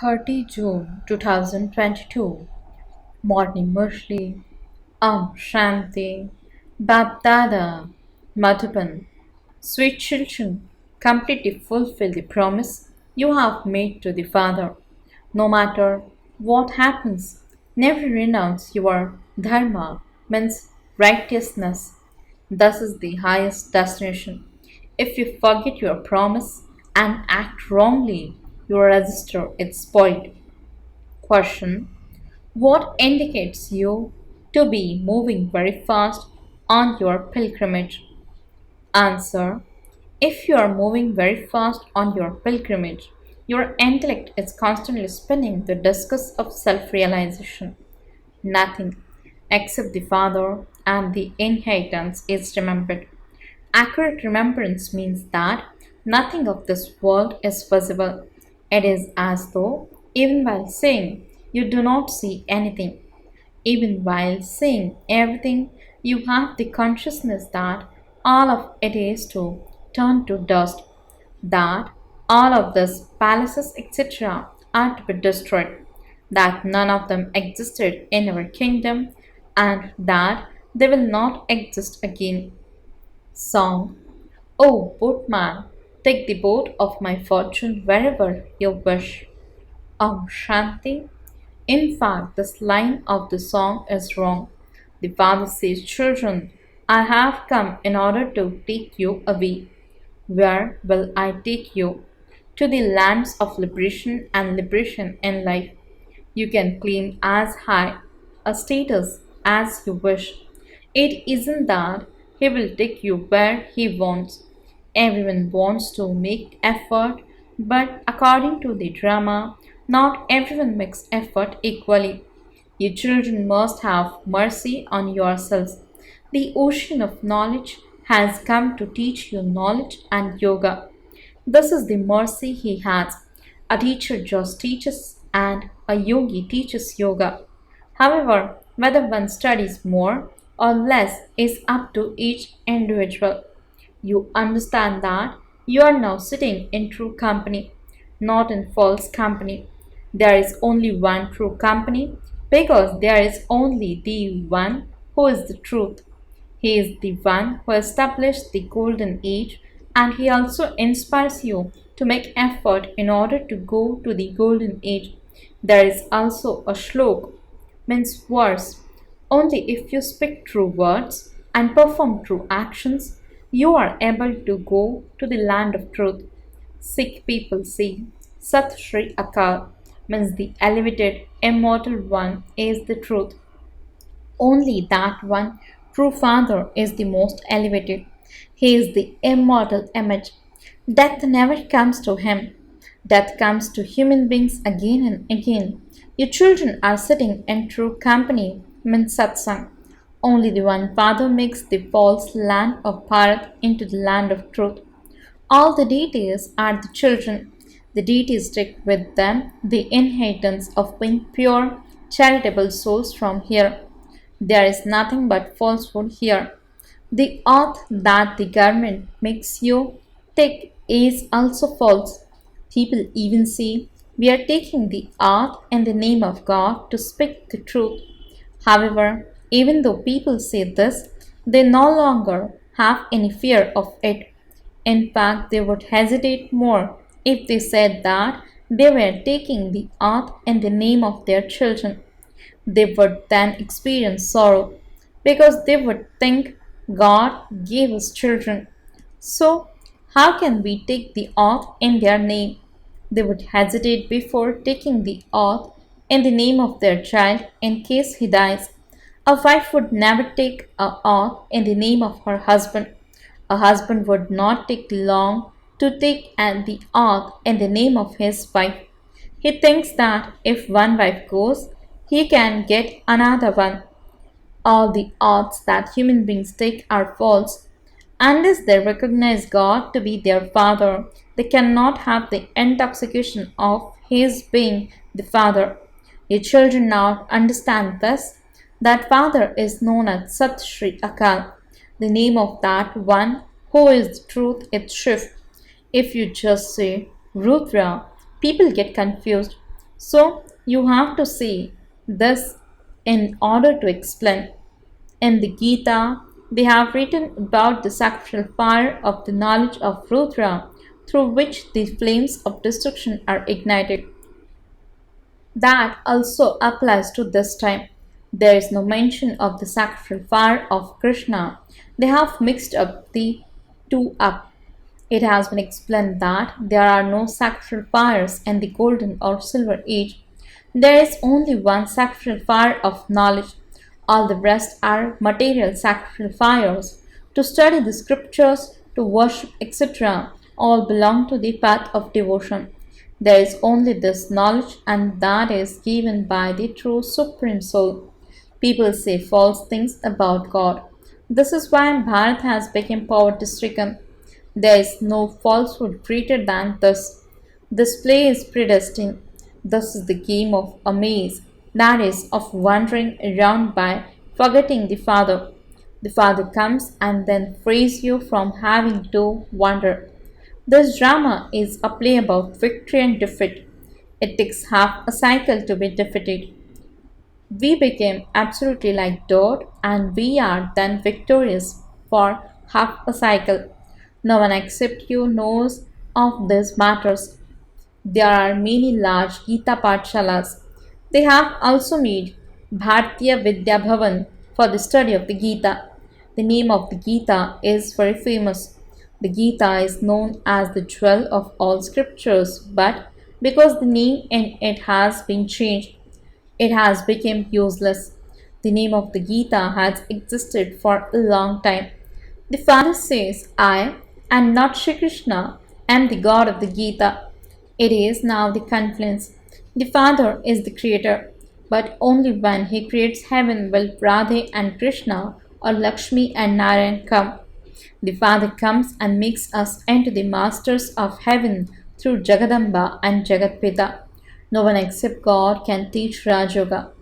30 June 2022. Morning Murli. Shanti. BapDada. Madhuban. Sweet children, completely fulfill the promise you have made to the Father. No matter what happens, never renounce your dharma, means righteousness. This is the highest destination. If you forget your promise and act wrongly, your register is spoiled. Question: what indicates you to be moving very fast on your pilgrimage? Answer: if you are moving very fast on your pilgrimage, your intellect is constantly spinning the discus of self realization. Nothing except the Father and the inheritance is remembered. Accurate remembrance means that nothing of this world is visible. It is as though, even while seeing, you do not see anything. Even while seeing everything, you have the consciousness that all of it is to turn to dust, that all of these palaces, etc., are to be destroyed, that none of them existed in our kingdom, and that they will not exist again. Song: O boatman, take the boat of my fortune wherever you wish. Shanti. In fact, this line of the song is wrong. The father says, children, I have come in order to take you away. Where will I take you? To the lands of liberation and liberation in life. You can claim as high a status as you wish. It isn't that he will take you where he wants. Everyone wants to make effort, but according to the drama, not everyone makes effort equally. You children must have mercy on yourselves. The ocean of knowledge has come to teach you knowledge and yoga. This is the mercy he has. A teacher just teaches and a yogi teaches yoga. However, whether one studies more or less is up to each individual. You understand that you are now sitting in true company, not in false company. There is only one true company because there is only the one who is the truth. He is the one who established the golden age, and he also inspires you to make effort in order to go to the golden age. There is also a shlok, means verse. Only if you speak true words and perform true actions, you are able to go to the land of truth. Sikh people say, Sat Shri Akal, means the elevated, immortal one is the truth. Only that one true Father is the most elevated. He is the immortal image. Death never comes to him. Death comes to human beings again and again. Your children are sitting in true company, means satsang. Only the one Father makes the false land of Bharat into the land of truth. All the deities are the children. The deities take with them the inheritance of being pure, charitable souls from here. There is nothing but falsehood here. The oath that the government makes you take is also false. People even say we are taking the oath in the name of God to speak the truth. However, even though people say this, they no longer have any fear of it. In fact, they would hesitate more if they said that they were taking the oath in the name of their children. They would then experience sorrow because they would think God gave us children. So, how can we take the oath in their name? They would hesitate before taking the oath in the name of their child in case he dies. A wife would never take an oath in the name of her husband. A husband would not take long to take the oath in the name of his wife. He thinks that if one wife goes, he can get another one. All the oaths that human beings take are false. Unless they recognize God to be their Father, they cannot have the intoxication of His being the Father. Your children now understand this. That Father is known as Sat Shri Akal. The name of that one who is the truth is Shiv. If you just say Rudra, people get confused. So you have to see this in order to explain. In the Gita, they have written about the sacrificial fire of the knowledge of Rudra, through which the flames of destruction are ignited. That also applies to this time. There is no mention of the sacrificial fire of Krishna. They have mixed up the two up. It has been explained that there are no sacrificial fires in the golden or silver age. There is only one sacrificial fire of knowledge. All the rest are material sacrificial fires. To study the scriptures, to worship, etc., all belong to the path of devotion. There is only this knowledge, and that is given by the true Supreme Soul. People say false things about God. This is why Bharat has become poverty stricken. There is no falsehood greater than this. This play is predestined. This is the game of a maze, that is, of wandering around by forgetting the Father. The Father comes and then frees you from having to wander. This drama is a play about victory and defeat. It takes half a cycle to be defeated. We became absolutely like dirt, and we are then victorious for half a cycle. No one except you knows of these matters. There are many large Gita Pathshalas. They have also made Bharatiya Vidya Bhavan for the study of the Gita. The name of the Gita is very famous. The Gita is known as the jewel of all scriptures, but because the name in it has been changed, it has become useless. The name of the Gita has existed for a long time. The Father says, I am not Shri Krishna, am the God of the Gita. It is now the confluence. The Father is the creator, but only when he creates heaven will Radhe and Krishna or Lakshmi and Narayan come. The Father comes and makes us into the masters of heaven through Jagadamba and Jagatpita. No one except God can teach Raj Yoga.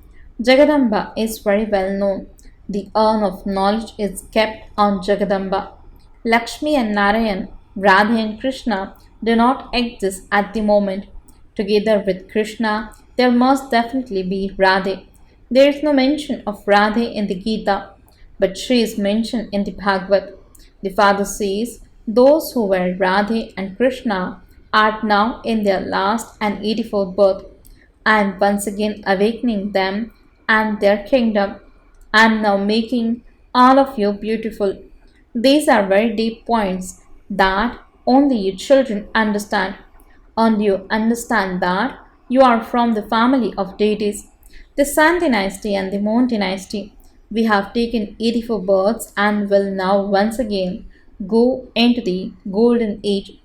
Jagadamba is very well known. The urn of knowledge is kept on Jagadamba. Lakshmi and Narayan, Radha and Krishna do not exist at the moment. Together with Krishna, there must definitely be Radhe. There is no mention of Radhe in the Gita, but she is mentioned in the Bhagavad. The Father says, those who were Radhe and Krishna are now in their last and 84th birth. I am once again awakening them and their kingdom. I am now making all of you beautiful. These are very deep points that only you children understand. Only you understand that you are from the family of deities. The Sun dynasty and the Moon dynasty. We have taken 84 births and will now once again go into the golden age.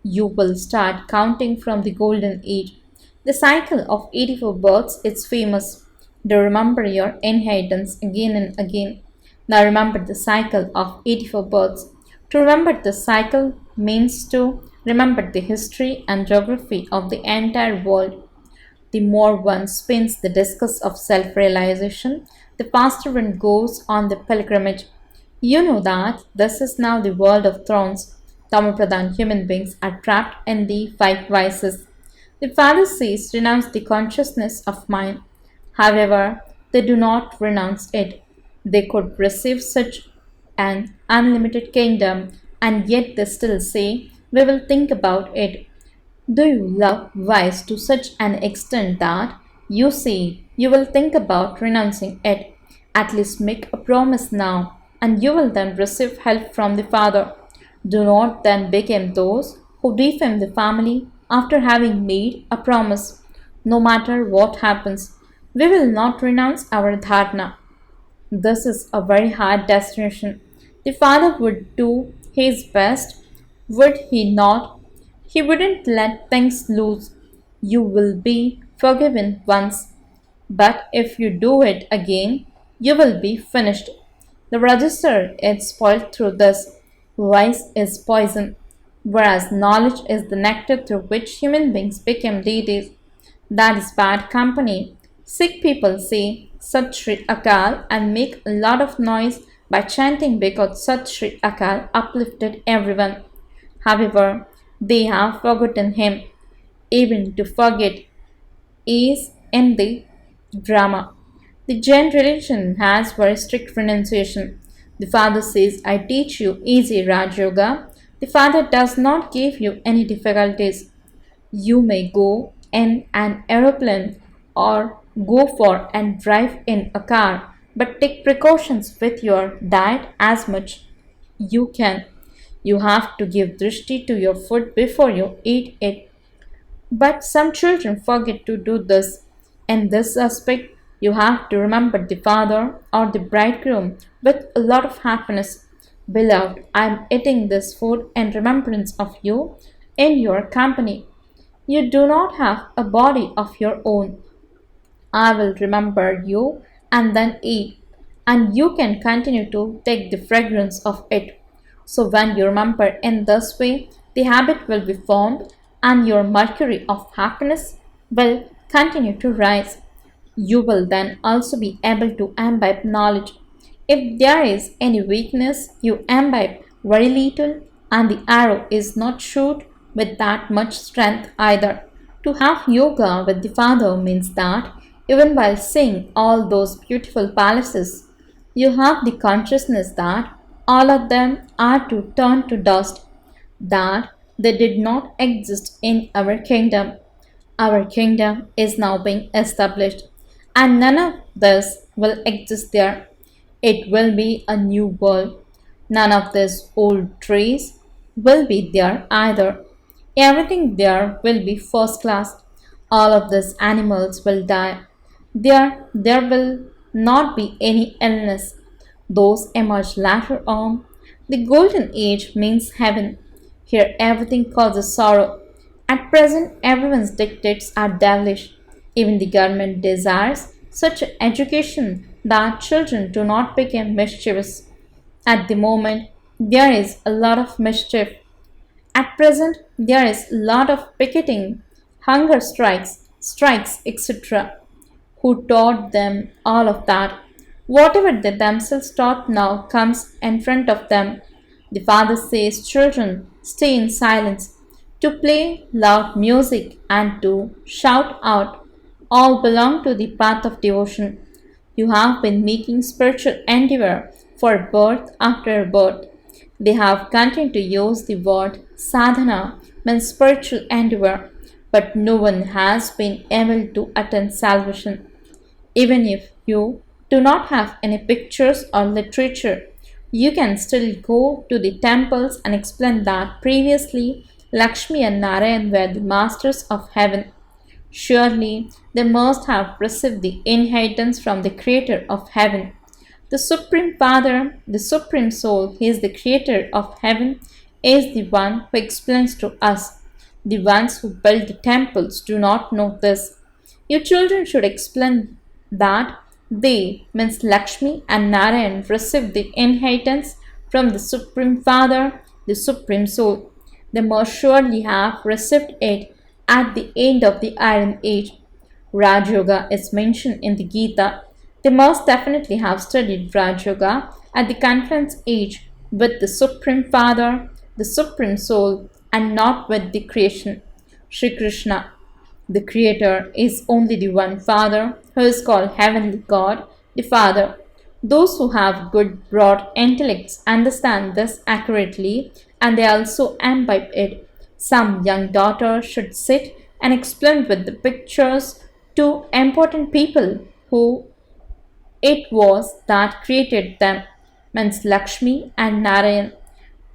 You will start counting from the golden age. The cycle of 84 births is famous. Do remember your inheritance again and again. Now remember the cycle of 84 births. To remember the cycle means to remember the history and geography of the entire world. The more one spins the discus of self-realization, the faster one goes on the pilgrimage. You know that this is now the world of thrones. Tamapradhan human beings are trapped in the five vices. The Father says renounce the consciousness of mind. However, they do not renounce it. They could receive such an unlimited kingdom, and yet they still say, we will think about it. Do you love vice to such an extent that you say you will think about renouncing it? At least make a promise now, and you will then receive help from the Father. Do not then become those who defame the family after having made a promise. No matter what happens, we will not renounce our dharna. This is a very hard destination. The Father would do his best, would he not? He wouldn't let things loose. You will be forgiven once, but if you do it again, you will be finished. The register is spoiled through this. Vice is poison, whereas knowledge is the nectar through which human beings become deities. That is bad company. Sick people say Sat Shri Akal and make a lot of noise by chanting because Sat Shri Akal uplifted everyone. However, they have forgotten him. Even to forget is in the Brahma. The Jain religion has very strict renunciation. The father says, I teach you easy Raj Yoga. The father does not give you any difficulties. You may go in an aeroplane or go for and drive in a car, but take precautions with your diet as much you can. You have to give drishti to your food before you eat it. But some children forget to do this. In this aspect, you have to remember the father or the bridegroom with a lot of happiness. Beloved, I am eating this food in remembrance of you in your company. You do not have a body of your own. I will remember you and then eat, and you can continue to take the fragrance of it. So, when you remember in this way, the habit will be formed, and your mercury of happiness will continue to rise. You will then also be able to imbibe knowledge. If there is any weakness, you imbibe very little, and the arrow is not shot with that much strength either. To have yoga with the Father means that even while seeing all those beautiful palaces, you have the consciousness that all of them are to turn to dust, that they did not exist in our kingdom. Our kingdom is now being established, and none of this will exist there. It will be a new world. None of these old trees will be there either. Everything there will be first class. All of these animals will die. There will not be any illness. Those emerge later on. The golden age means heaven. Here everything causes sorrow. At present, everyone's dictates are devilish. Even the government desires such an education that children do not become mischievous. At the moment, there is a lot of mischief. At present, there is a lot of picketing, hunger strikes, etc. Who taught them all of that? Whatever they themselves taught now comes in front of them. The father says, children, stay in silence. To play loud music and to shout out all belong to the path of devotion. You have been making spiritual endeavor for birth after birth. They have continued to use the word sadhana means spiritual endeavor, but no one has been able to attain salvation. Even if you do not have any pictures or literature, you can still go to the temples and explain that previously Lakshmi and Narayan were the masters of heaven. Surely they must have received the inheritance from the Creator of heaven. The Supreme Father, the Supreme Soul, He is the Creator of heaven, is the one who explains to us. The ones who build the temples do not know this. Your children should explain that they, means Lakshmi and Narayan, received the inheritance from the Supreme Father, the Supreme Soul. They must surely have received it at the end of the Iron Age. Raj Yoga is mentioned in the Gita. They must definitely have studied Raj Yoga at the conference age with the Supreme Father, the Supreme Soul, and not with the creation. Sri Krishna, the Creator, is only the one Father who is called Heavenly God, the Father. Those who have good broad intellects understand this accurately, and they also imbibe it. Some young daughter should sit and explain with the pictures to important people who it was that created them, means Lakshmi and Narayan.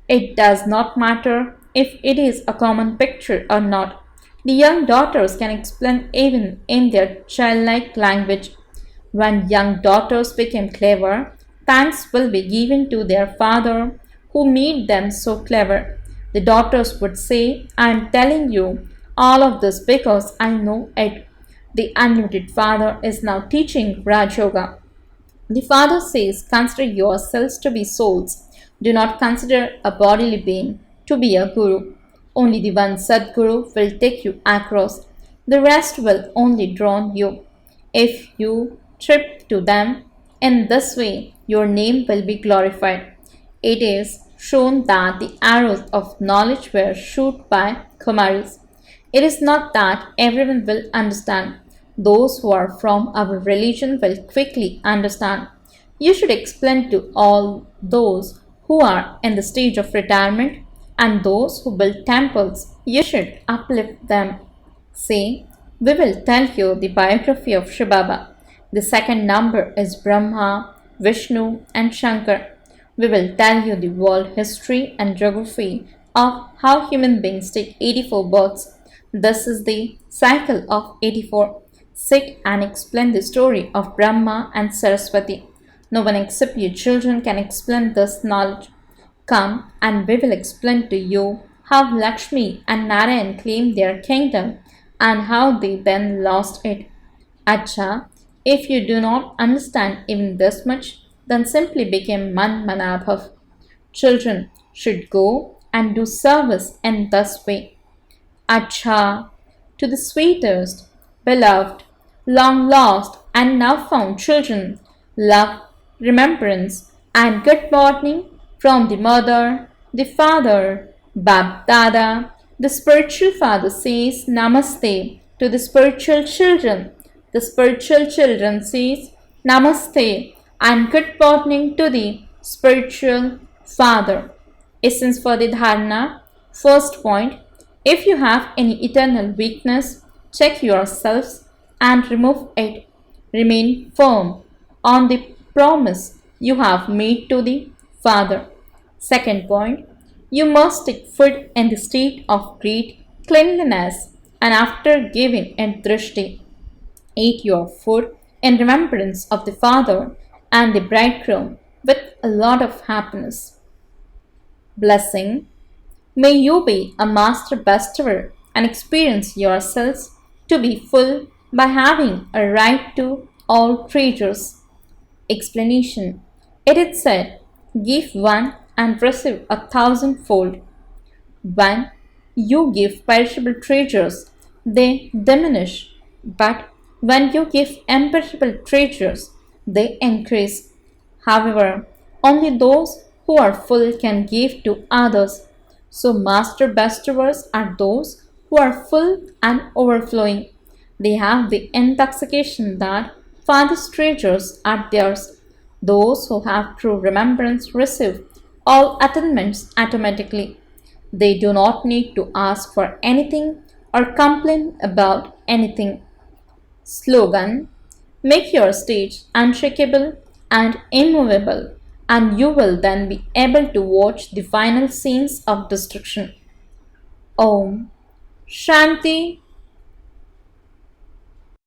It does not matter if it is a common picture or not. The young daughters can explain even in their childlike language. When young daughters become clever, thanks will be given to their father who made them so clever. The daughters would say, I am telling you all of this because I know it. The unlimited Father is now teaching Raj Yoga. The Father says, consider yourselves to be souls. Do not consider a bodily being to be a guru. Only the one Sadguru will take you across. The rest will only drown you. If you trip to them in this way, your name will be glorified. It is shown that the arrows of knowledge were shot by Kumaris. It is not that everyone will understand. Those who are from our religion will quickly understand. You should explain to all those who are in the stage of retirement and those who build temples. You should uplift them. Say, we will tell you the biography of shivbaba. The second number is Brahma, Vishnu, and Shankar. We will tell you the world history and geography of how human beings take 84 births. This is the cycle of 84. Sit and explain the story of Brahma and Saraswati. No one except your children can explain this knowledge. Come and we will explain to you how Lakshmi and Narayan claimed their kingdom and how they then lost it. Acha, if you do not understand even this much, then simply become Manmanabhav. Children should go and do service in this way. Acha, to the sweetest, beloved, long lost and now found children, love, remembrance, and good morning from the mother, the father, BapDada. The spiritual father says Namaste to the spiritual children. The spiritual children says Namaste and good morning to the spiritual father. Essence for the dharana. First point, if you have any eternal weakness, check yourselves and remove it. Remain firm on the promise you have made to the Father. Second point, you must take food in the state of great cleanliness and after giving it drishti. Eat your food in remembrance of the Father and the bridegroom with a lot of happiness. Blessing. May you be a master bestower and experience yourselves to be full by having a right to all treasures. Explanation. It is said, give one and receive 1,000-fold. When you give perishable treasures, they diminish, but when you give imperishable treasures, they increase. However, only those who are full can give to others. So, master bestowers are those who are full and overflowing. They have the intoxication that Father's treasures are theirs. Those who have true remembrance receive all attainments automatically. They do not need to ask for anything or complain about anything. Slogan. Make your stage unshakable and immovable, and you will then be able to watch the final scenes of destruction. Om Shanti